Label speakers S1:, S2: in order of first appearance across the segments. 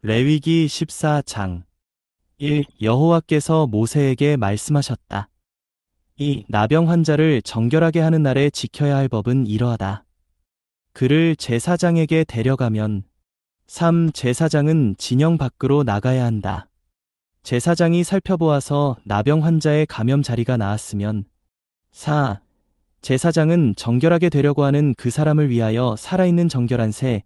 S1: 레위기 14장 1. 여호와께서 모세에게 말씀하셨다. 2. 나병 환자를 정결하게 하는 날에 지켜야 할 법은 이러하다. 그를 제사장에게 데려가면 3. 제사장은 진영 밖으로 나가야 한다. 제사장이 살펴보아서 나병 환자의 감염 자리가 나았으면 4. 제사장은 정결하게 되려고 하는 그 사람을 위하여 살아있는 정결한 새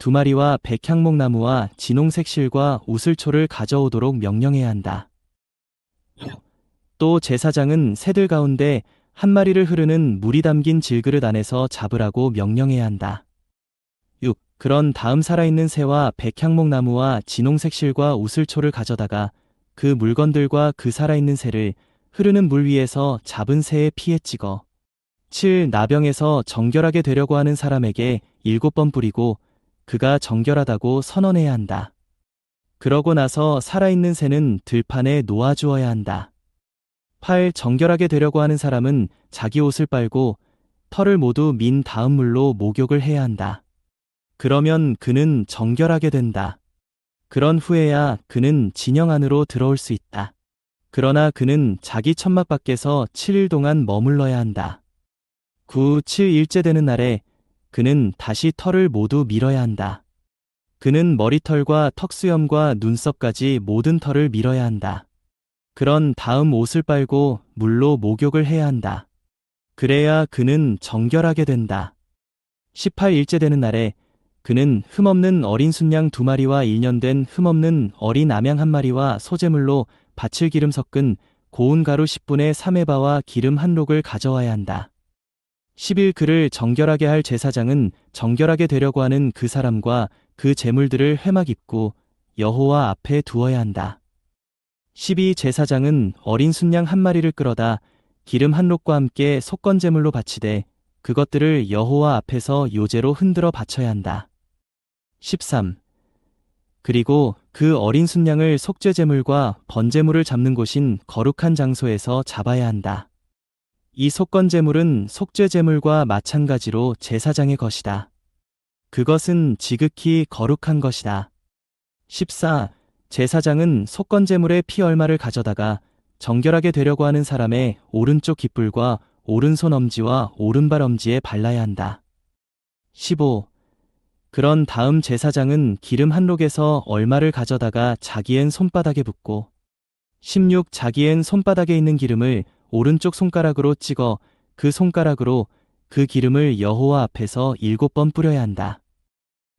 S1: 2마리와 백향목나무와 진홍색 실과 우슬초를 가져오도록 명령해야 한다. 또 제사장은 새들 가운데 1마리를 흐르는 물이 담긴 질그릇 안에서 잡으라고 명령해야 한다. 6. 그런 다음 살아있는 새와 백향목나무와 진홍색 실과 우슬초를 가져다가 그 물건들과 그 살아있는 새를 흐르는 물 위에서 잡은 새의 피에 찍어 7. 나병에서 정결하게 되려고 하는 사람에게 7번 뿌리고 그가 정결하다고 선언해야 한다. 그러고 나서 살아있는 새는 들판에 놓아주어야 한다. 8. 정결하게 되려고 하는 사람은 자기 옷을 빨고 털을 모두 민 다음 물로 목욕을 해야 한다. 그러면 그는 정결하게 된다. 그런 후에야 그는 진영 안으로 들어올 수 있다. 그러나 그는 자기 천막 밖에서 7일 동안 머물러야 한다. 9. 7일째 되는 날에 그는 다시 털을 모두 밀어야 한다. 그는 머리털과 턱수염과 눈썹까지 모든 털을 밀어야 한다. 그런 다음 옷을 빨고 물로 목욕을 해야 한다. 그래야 그는 정결하게 된다. 18일째 되는 날에 그는 흠없는 어린 순양 2마리와 1년 된 흠없는 어린 암양 1마리와 소재물로 바칠 기름 섞은 고운 가루 10분의 3에바와 기름 1록을 가져와야 한다. 10일 그를 정결하게 할 제사장은 정결하게 되려고 하는 그 사람과 그 제물들을 회막 입고 여호와 앞에 두어야 한다. 12. 제사장은 어린 순양 1마리를 끌어다 기름 1록과 함께 속건제물로 바치되 그것들을 여호와 앞에서 요제로 흔들어 바쳐야 한다. 13. 그리고 그 어린 순양을 속죄제물과 번제물을 잡는 곳인 거룩한 장소에서 잡아야 한다. 이 속건제물은 속죄제물과 마찬가지로 제사장의 것이다. 그것은 지극히 거룩한 것이다. 14. 제사장은 속건제물의 피 얼마를 가져다가 정결하게 되려고 하는 사람의 오른쪽 깃불과 오른손 엄지와 오른발 엄지에 발라야 한다. 15. 그런 다음 제사장은 기름 1록에서 얼마를 가져다가 자기엔 손바닥에 붓고 16. 자기엔 손바닥에 있는 기름을 오른쪽 손가락으로 찍어 그 손가락으로 그 기름을 여호와 앞에서 7번 뿌려야 한다.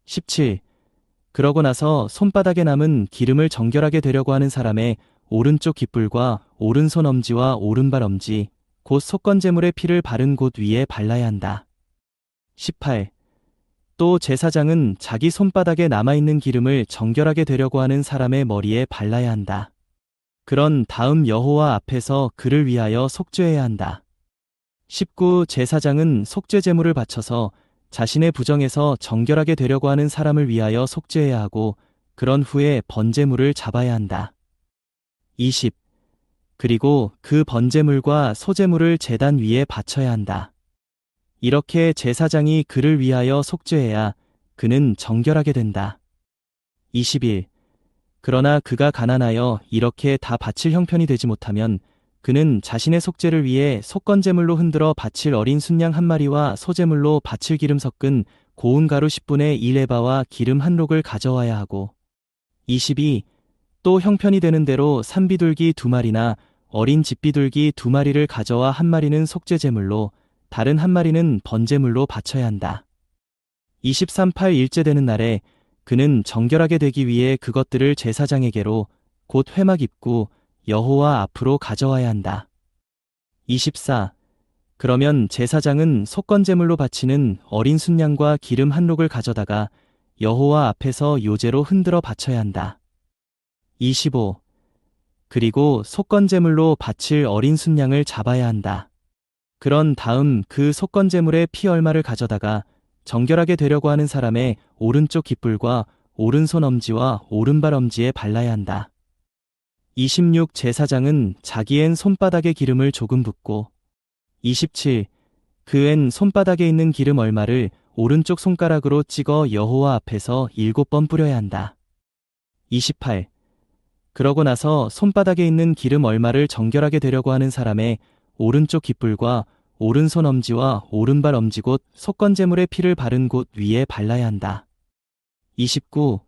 S1: 17. 그러고 나서 손바닥에 남은 기름을 정결하게 되려고 하는 사람의 오른쪽 깃불과 오른손 엄지와 오른발 엄지, 곧 속건제물의 피를 바른 곳 위에 발라야 한다. 18. 또 제사장은 자기 손바닥에 남아있는 기름을 정결하게 되려고 하는 사람의 머리에 발라야 한다. 그런 다음 여호와 앞에서 그를 위하여 속죄해야 한다. 19. 제사장은 속죄제물을 바쳐서 자신의 부정에서 정결하게 되려고 하는 사람을 위하여 속죄해야 하고 그런 후에 번제물을 잡아야 한다. 20. 그리고 그 번제물과 소제물을 제단 위에 바쳐야 한다. 이렇게 제사장이 그를 위하여 속죄해야 그는 정결하게 된다. 21. 그러나 그가 가난하여 이렇게 다 바칠 형편이 되지 못하면 그는 자신의 속죄를 위해 속건제물로 흔들어 바칠 어린 순양 1마리와 소제물로 바칠 기름 섞은 고운 가루 10분의 1에바와 기름 1록을 가져와야 하고 22. 또 형편이 되는 대로 산비둘기 2마리나 어린 집비둘기 2마리를 가져와 1마리는 속죄제물로 다른 1마리는 번제물로 바쳐야 한다. 23. 8일째 되는 날에 그는 정결하게 되기 위해 그것들을 제사장에게로 곧 회막 입고 여호와 앞으로 가져와야 한다. 24. 그러면 제사장은 속건제물로 바치는 어린 순양과 기름 1록을 가져다가 여호와 앞에서 요제로 흔들어 바쳐야 한다. 25. 그리고 속건제물로 바칠 어린 순양을 잡아야 한다. 그런 다음 그 속건제물의 피 얼마를 가져다가 정결하게 되려고 하는 사람의 오른쪽 깃불과 오른손 엄지와 오른발 엄지에 발라야 한다. 26. 제사장은 자기엔 손바닥에 기름을 조금 붓고 27. 그엔 손바닥에 있는 기름 얼마를 오른쪽 손가락으로 찍어 여호와 앞에서 7번 뿌려야 한다. 28. 그러고 나서 손바닥에 있는 기름 얼마를 정결하게 되려고 하는 사람의 오른쪽 깃불과 오른손 엄지와 오른발 엄지 곧 속건제물의 피를 바른 곳 위에 발라야 한다. 29.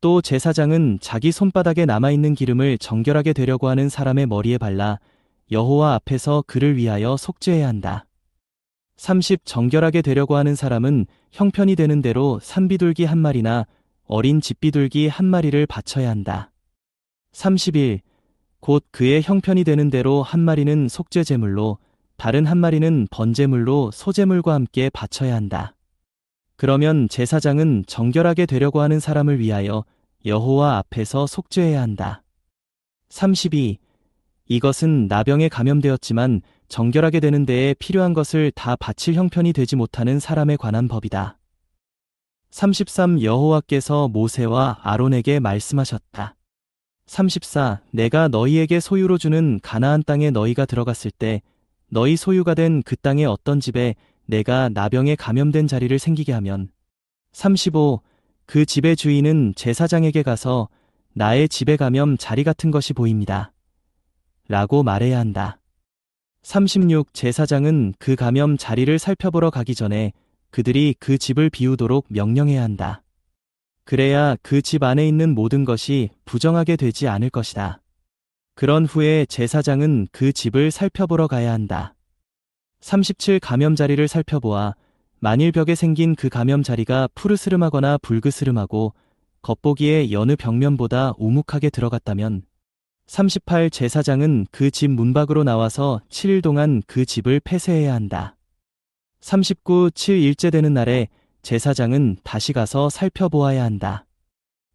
S1: 또 제사장은 자기 손바닥에 남아있는 기름을 정결하게 되려고 하는 사람의 머리에 발라 여호와 앞에서 그를 위하여 속죄해야 한다. 30. 정결하게 되려고 하는 사람은 형편이 되는 대로 산비둘기 한 마리나 어린 집비둘기 한 마리를 바쳐야 한다. 31. 곧 그의 형편이 되는 대로 한 마리는 속죄제물로 다른 한 마리는 번제물로 소제물과 함께 바쳐야 한다. 그러면 제사장은 정결하게 되려고 하는 사람을 위하여 여호와 앞에서 속죄해야 한다. 32. 이것은 나병에 감염되었지만 정결하게 되는 데에 필요한 것을 다 바칠 형편이 되지 못하는 사람에 관한 법이다. 33. 여호와께서 모세와 아론에게 말씀하셨다. 34. 내가 너희에게 소유로 주는 가나안 땅에 너희가 들어갔을 때 너희 소유가 된 그 땅의 어떤 집에 내가 나병에 감염된 자리를 생기게 하면 35. 그 집의 주인은 제사장에게 가서 나의 집에 감염 자리 같은 것이 보입니다. 라고 말해야 한다. 36. 제사장은 그 감염 자리를 살펴보러 가기 전에 그들이 그 집을 비우도록 명령해야 한다. 그래야 그 집 안에 있는 모든 것이 부정하게 되지 않을 것이다. 그런 후에 제사장은 그 집을 살펴보러 가야 한다. 37. 감염 자리를 살펴보아 만일 벽에 생긴 그 감염 자리가 푸르스름하거나 붉으스름하고 겉보기에 여느 벽면보다 우묵하게 들어갔다면 38. 제사장은 그 집 문 밖으로 나와서 7일 동안 그 집을 폐쇄해야 한다. 39. 7일째 되는 날에 제사장은 다시 가서 살펴보아야 한다.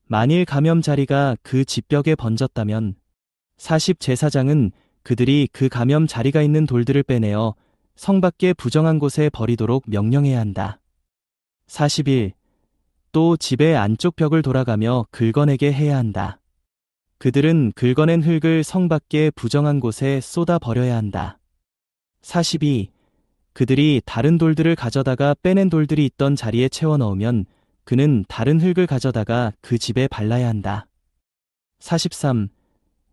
S1: 만일 감염 자리가 그 집벽에 번졌다면 40. 제사장은 그들이 그 감염 자리가 있는 돌들을 빼내어 성 밖의 부정한 곳에 버리도록 명령해야 한다. 41. 또 집의 안쪽 벽을 돌아가며 긁어내게 해야 한다. 그들은 긁어낸 흙을 성 밖의 부정한 곳에 쏟아 버려야 한다. 42. 그들이 다른 돌들을 가져다가 빼낸 돌들이 있던 자리에 채워 넣으면 그는 다른 흙을 가져다가 그 집에 발라야 한다. 43.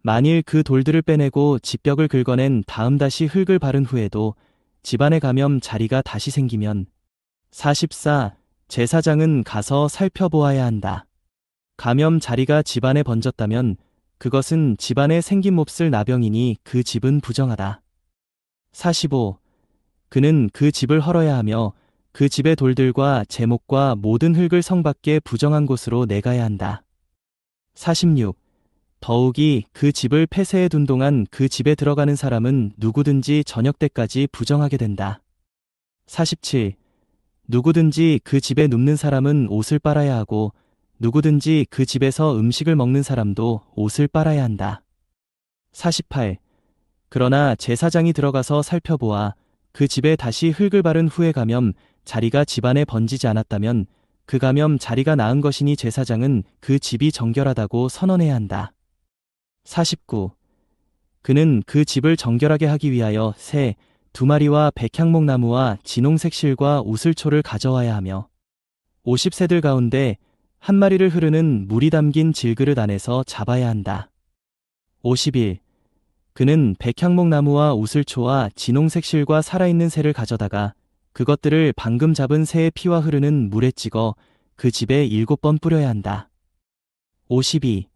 S1: 만일 그 돌들을 빼내고 집벽을 긁어낸 다음 다시 흙을 바른 후에도 집안에 감염 자리가 다시 생기면 44. 제사장은 가서 살펴보아야 한다. 감염 자리가 집안에 번졌다면 그것은 집안에 생긴 몹쓸 나병이니 그 집은 부정하다. 45. 그는 그 집을 헐어야 하며 그 집의 돌들과 제목과 모든 흙을 성 밖의 부정한 곳으로 내가야 한다. 46. 더욱이 그 집을 폐쇄해 둔 동안 그 집에 들어가는 사람은 누구든지 저녁 때까지 부정하게 된다. 47. 누구든지 그 집에 눕는 사람은 옷을 빨아야 하고 누구든지 그 집에서 음식을 먹는 사람도 옷을 빨아야 한다. 48. 그러나 제사장이 들어가서 살펴보아 그 집에 다시 흙을 바른 후에 감염 자리가 집안에 번지지 않았다면 그 감염 자리가 나은 것이니 제사장은 그 집이 정결하다고 선언해야 한다. 49. 그는 그 집을 정결하게 하기 위하여 새 2마리와 백향목나무와 진홍색 실과 우슬초를 가져와야 하며 50새들 가운데 한 마리를 흐르는 물이 담긴 질그릇 안에서 잡아야 한다. 51. 그는 백향목나무와 우슬초와 진홍색 실과 살아있는 새를 가져다가 그것들을 방금 잡은 새의 피와 흐르는 물에 찍어 그 집에 7번 뿌려야 한다. 52.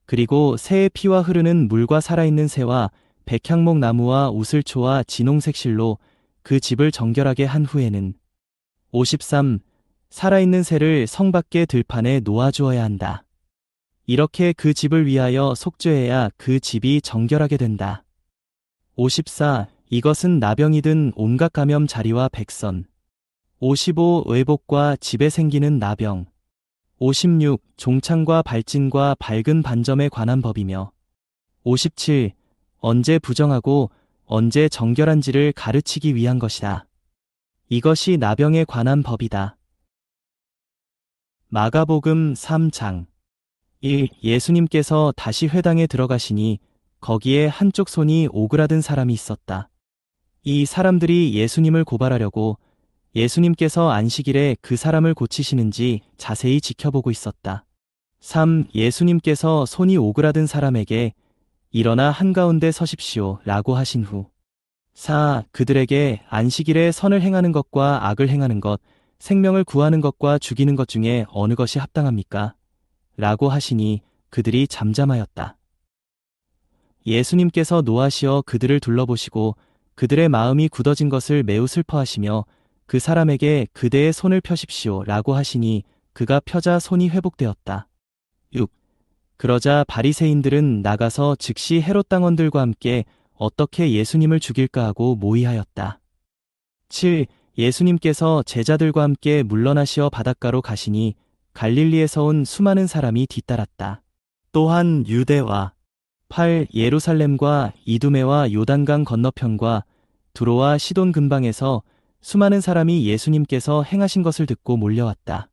S1: 그리고 새의 피와 흐르는 물과 살아있는 새와 백향목 나무와 우슬초와 진홍색 실로 그 집을 정결하게 한 후에는 53. 살아있는 새를 성 밖의 들판에 놓아주어야 한다. 이렇게 그 집을 위하여 속죄해야 그 집이 정결하게 된다. 54. 이것은 나병이든 온갖 감염 자리와 백선. 55. 외복과 집에 생기는 나병. 56. 종창과 발진과 밝은 반점에 관한 법이며 57. 언제 부정하고 언제 정결한지를 가르치기 위한 것이다. 이것이 나병에 관한 법이다. 마가복음 3장 1. 예수님께서 다시 회당에 들어가시니 거기에 한쪽 손이 오그라든 사람이 있었다. 이 사람들이 예수님을 고발하려고 예수님께서 안식일에 그 사람을 고치시는지 자세히 지켜보고 있었다. 3. 예수님께서 손이 오그라든 사람에게 일어나 한가운데 서십시오 라고 하신 후 4. 그들에게 안식일에 선을 행하는 것과 악을 행하는 것, 생명을 구하는 것과 죽이는 것 중에 어느 것이 합당합니까? 라고 하시니 그들이 잠잠하였다. 예수님께서 노하시어 그들을 둘러보시고 그들의 마음이 굳어진 것을 매우 슬퍼하시며 그 사람에게 그대의 손을 펴십시오 라고 하시니 그가 펴자 손이 회복되었다. 6. 그러자 바리새인들은 나가서 즉시 헤롯 당원들과 함께 어떻게 예수님을 죽일까 하고 모의하였다. 7. 예수님께서 제자들과 함께 물러나시어 바닷가로 가시니 갈릴리에서 온 수많은 사람이 뒤따랐다. 또한 유대와 8. 예루살렘과 이두메와 요단강 건너편과 두로와 시돈 근방에서 수많은 사람이 예수님께서 행하신 것을 듣고 몰려왔다.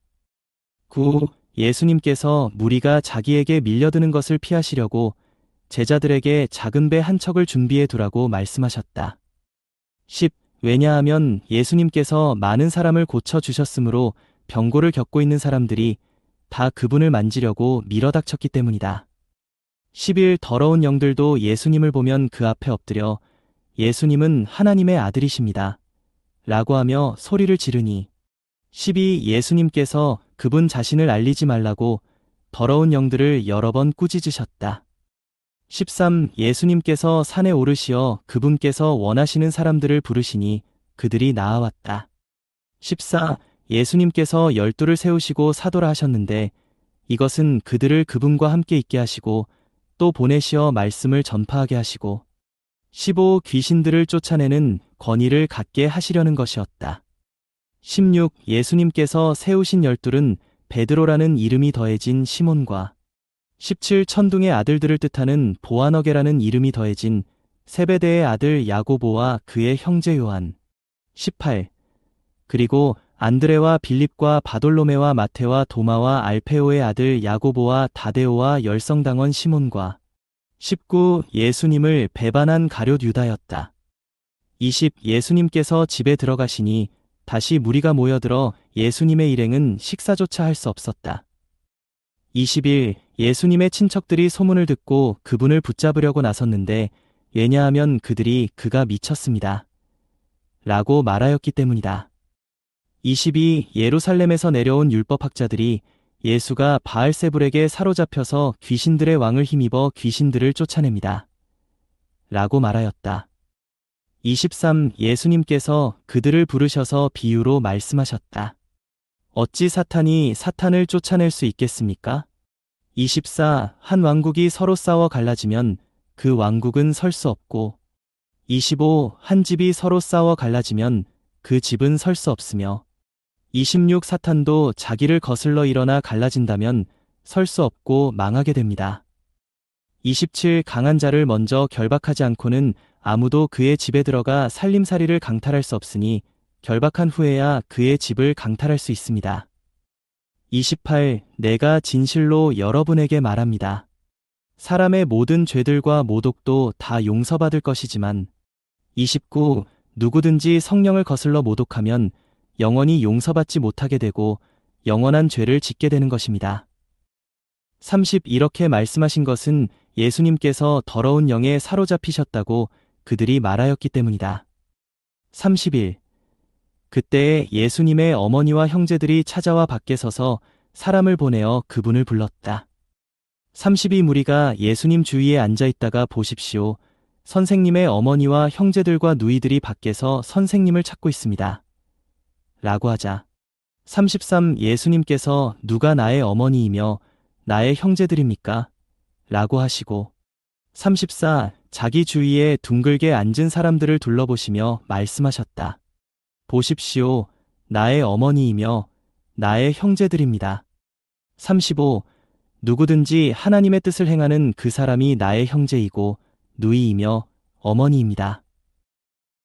S1: 9. 예수님께서 무리가 자기에게 밀려드는 것을 피하시려고 제자들에게 작은 배 한 척을 준비해 두라고 말씀하셨다. 10. 왜냐하면 예수님께서 많은 사람을 고쳐주셨으므로 병고를 겪고 있는 사람들이 다 그분을 만지려고 밀어닥쳤기 때문이다. 11. 더러운 영들도 예수님을 보면 그 앞에 엎드려 예수님은 하나님의 아들이십니다. 라고 하며 소리를 지르니 12. 예수님께서 그분 자신을 알리지 말라고 더러운 영들을 여러 번 꾸짖으셨다. 13. 예수님께서 산에 오르시어 그분께서 원하시는 사람들을 부르시니 그들이 나아왔다. 14. 예수님께서 12를 세우시고 사도라 하셨는데 이것은 그들을 그분과 함께 있게 하시고 또 보내시어 말씀을 전파하게 하시고 15. 귀신들을 쫓아내는 권위를 갖게 하시려는 것이었다. 16. 예수님께서 세우신 12은 베드로라는 이름이 더해진 시몬과 17. 천둥의 아들들을 뜻하는 보아너게라는 이름이 더해진 세베대의 아들 야고보와 그의 형제 요한. 18. 그리고 안드레와 빌립과 바돌로메와 마테와 도마와 알페오의 아들 야고보와 다데오와 열성당원 시몬과 19. 예수님을 배반한 가룟 유다였다. 20. 예수님께서 집에 들어가시니 다시 무리가 모여들어 예수님의 일행은 식사조차 할 수 없었다. 21. 예수님의 친척들이 소문을 듣고 그분을 붙잡으려고 나섰는데 왜냐하면 그들이 그가 미쳤습니다. 라고 말하였기 때문이다. 22. 예루살렘에서 내려온 율법학자들이 예수가 바알세불에게 사로잡혀서 귀신들의 왕을 힘입어 귀신들을 쫓아냅니다. 라고 말하였다. 23. 예수님께서 그들을 부르셔서 비유로 말씀하셨다. 어찌 사탄이 사탄을 쫓아낼 수 있겠습니까? 24. 한 왕국이 서로 싸워 갈라지면 그 왕국은 설 수 없고 25. 한 집이 서로 싸워 갈라지면 그 집은 설 수 없으며 26. 사탄도 자기를 거슬러 일어나 갈라진다면 설 수 없고 망하게 됩니다. 27. 강한 자를 먼저 결박하지 않고는 아무도 그의 집에 들어가 살림살이를 강탈할 수 없으니 결박한 후에야 그의 집을 강탈할 수 있습니다. 28. 내가 진실로 여러분에게 말합니다. 사람의 모든 죄들과 모독도 다 용서받을 것이지만 29. 누구든지 성령을 거슬러 모독하면 영원히 용서받지 못하게 되고 영원한 죄를 짓게 되는 것입니다. 30. 이렇게 말씀하신 것은 예수님께서 더러운 영에 사로잡히셨다고 그들이 말하였기 때문이다. 31. 그때에 예수님의 어머니와 형제들이 찾아와 밖에 서서 사람을 보내어 그분을 불렀다. 32. 무리가 예수님 주위에 앉아 있다가 보십시오. 선생님의 어머니와 형제들과 누이들이 밖에서 선생님을 찾고 있습니다. 라고 하자. 33. 예수님께서 누가 나의 어머니이며 나의 형제들입니까? 라고 하시고 34. 자기 주위에 둥글게 앉은 사람들을 둘러보시며 말씀하셨다. 보십시오. 나의 어머니이며 나의 형제들입니다. 35. 누구든지 하나님의 뜻을 행하는 그 사람이 나의 형제이고 누이이며 어머니입니다.